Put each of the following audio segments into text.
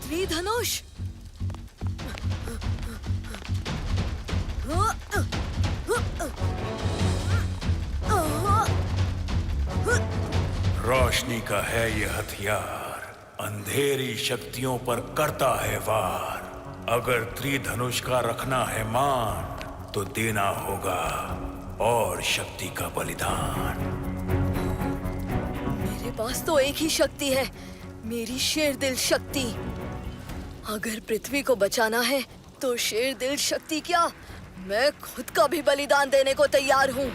त्रिधनुष। रोशनी का है ये हथियार, अंधेरी शक्तियों पर करता है वार। अगर त्रिधनुष का रखना है मान तो देना होगा और शक्ति का बलिदान। मेरे पास तो एक ही शक्ति है, मेरी शेर दिल शक्ति। अगर पृथ्वी को बचाना है तो शेर दिल शक्ति क्या, मैं खुद का भी बलिदान देने को तैयार हूँ।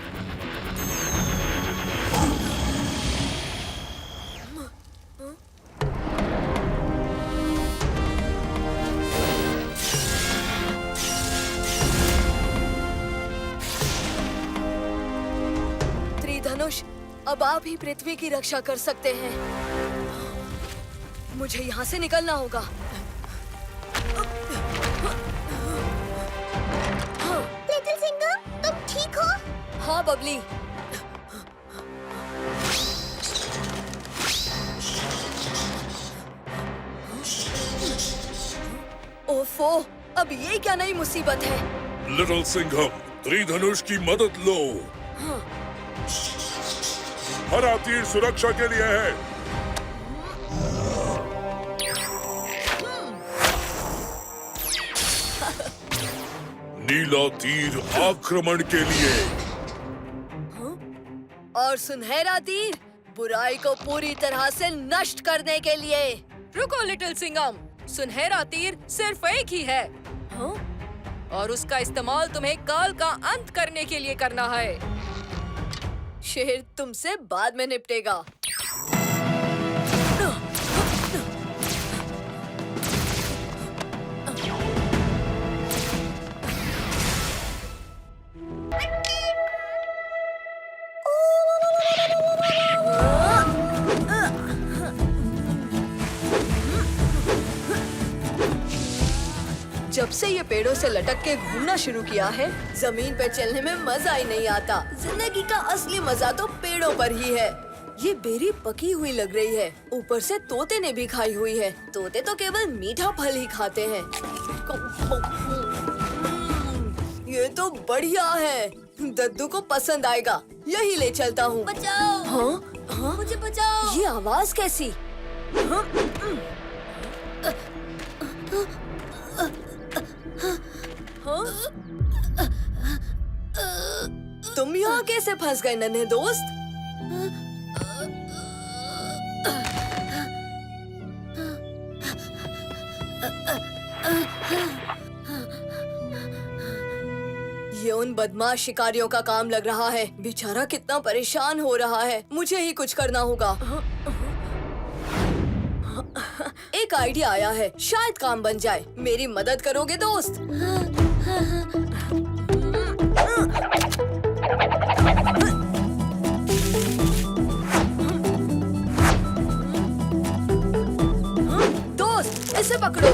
त्रिधनुष, अब आप ही पृथ्वी की रक्षा कर सकते हैं। मुझे यहाँ से निकलना होगा। लिटिल सिंघम, तुम ठीक हो? हाँ बबली। ओफो, अब ये क्या नई मुसीबत है? लिटिल सिंघम, त्रिधनुष की मदद लो। हरा तीर सुरक्षा के लिए है। नीला तीर आक्रमण के लिए। और सुनहरा तीर बुराई को पूरी तरह से नष्ट करने के लिए। रुको लिटिल सिंघम, सुनहरा तीर सिर्फ एक ही है। और उसका इस्तेमाल तुम्हें काल का अंत करने के लिए करना है। शेर तुमसे बाद में निपटेगा। जब से ये पेड़ों से लटक के घूमना शुरू किया है, जमीन पे चलने में मजा ही नहीं आता। जिंदगी का असली मजा तो पेड़ों पर ही है। ये बेरी पकी हुई लग रही है, ऊपर से तोते ने भी खाई हुई है। तोते तो केवल मीठा फल ही खाते हैं। ये तो बढ़िया है, दद्दू को पसंद आएगा। यही ले चलता हूँ। बचाओ! हाँ? हाँ? मुझे बचाओ! ये आवाज कैसी? हाँ? हाँ? तुम यहाँ कैसे फंस गए नन्हे दोस्त? ये उन बदमाश शिकारियों का काम लग रहा है। बेचारा कितना परेशान हो रहा है। मुझे ही कुछ करना होगा। एक आइडिया आया है, शायद काम बन जाए। मेरी मदद करोगे दोस्त? दोस्त, इसे पकड़ो।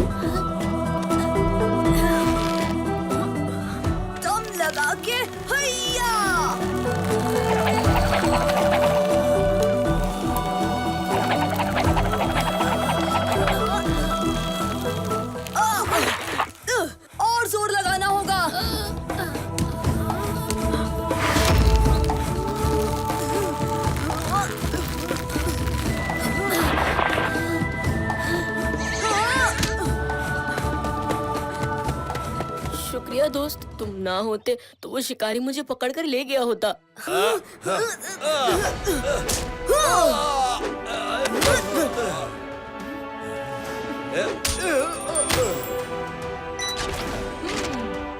दम लगा के हैया! और जोर लगाना होगा। शुक्रिया दोस्त, तुम ना होते तो वो शिकारी मुझे पकड़कर ले गया होता।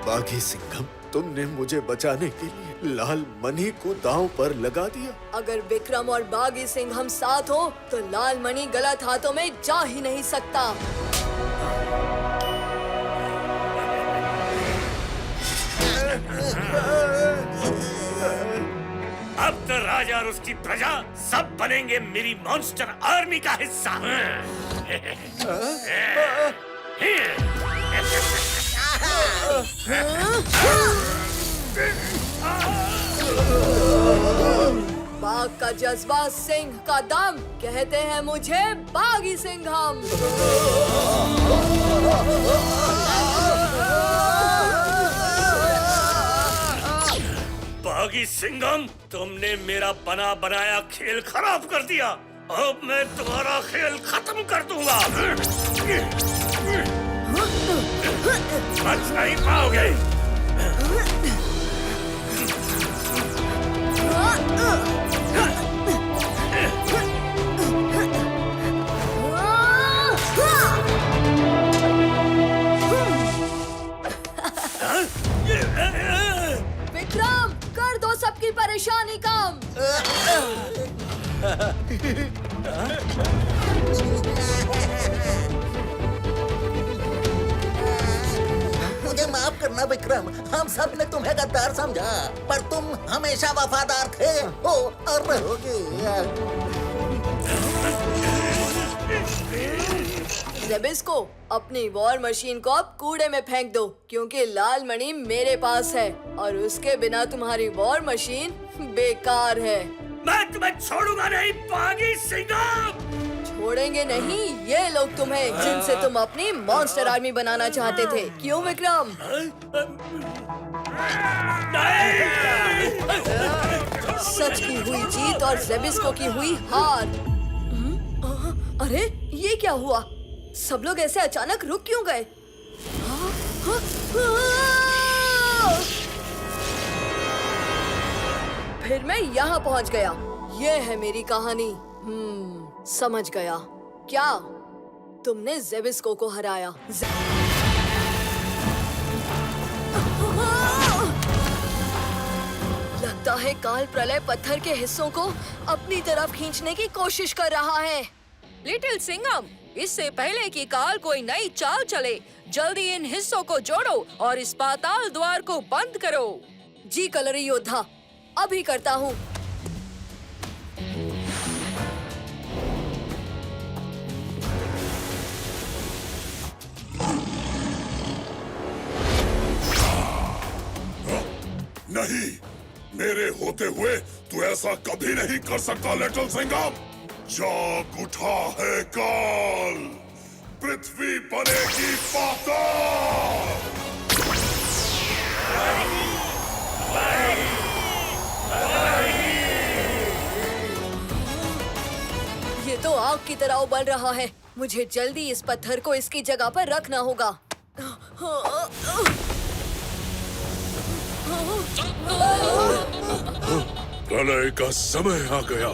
बाघी सिंघम, तुमने मुझे बचाने के लिए लाल मणि को दांव पर लगा दिया। अगर विक्रम और बागी सिंह हम साथ हो तो लाल मणि गलत हाथों में जा ही नहीं सकता। अब तो राजा और उसकी प्रजा सब बनेंगे मेरी मॉन्स्टर आर्मी का हिस्सा। बाघ का जज्बा, सिंह का दम, कहते हैं मुझे बागी सिंघम। बागी सिंघम, तुमने मेरा बना बनाया खेल खराब कर दिया। अब मैं तुम्हारा खेल खत्म कर दूंगा। बच नहीं पाओगे। विक्रम, कर दो सबकी परेशानी कम। मुझे माफ करना विक्रम, हम सब ने तुम्हें गद्दार समझा, पर तुम हमेशा वफादार थे हो और रहोगे। जेबिस्को, अपनी वॉर मशीन को अब कूड़े में फेंक दो, क्योंकि लाल मणि मेरे पास है और उसके बिना तुम्हारी वॉर मशीन बेकार है। मैं तुम्हें छोड़ूंगा नहीं बागी सिंघम। छोड़ेंगे नहीं ये लोग तुम्हें, जिनसे तुम अपनी मॉन्स्टर आर्मी बनाना चाहते थे। क्यों विक्रम? सच की हुई जीत और जेबिस्को की हुई हार। अरे ये क्या हुआ? सब लोग ऐसे अचानक रुक क्यों गए? फिर मैं यहाँ पहुँच गया। ये है मेरी कहानी। समझ गया। क्या तुमने जेबिस्को को हराया? लगता है काल प्रलय पत्थर के हिस्सों को अपनी तरफ खींचने की कोशिश कर रहा है। लिटिल सिंघम, इससे पहले कि काल कोई नई चाल चले, जल्दी इन हिस्सों को जोड़ो और इस पाताल द्वार को बंद करो। जी कलरी योद्धा, अभी करता हूँ। नहीं, मेरे होते हुए तू ऐसा कभी नहीं कर सकता लिटिल सिंघम। जाग उठा है काल, पृथ्वी बनेगी पाताल। ये तो आग की तरह उबल रहा है। मुझे जल्दी इस पत्थर को इसकी जगह पर रखना होगा। प्रलय का समय आ गया।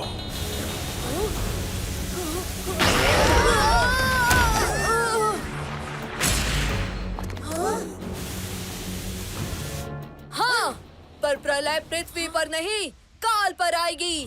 हाँ, पर प्रलय पृथ्वी पर नहीं, काल पर आएगी।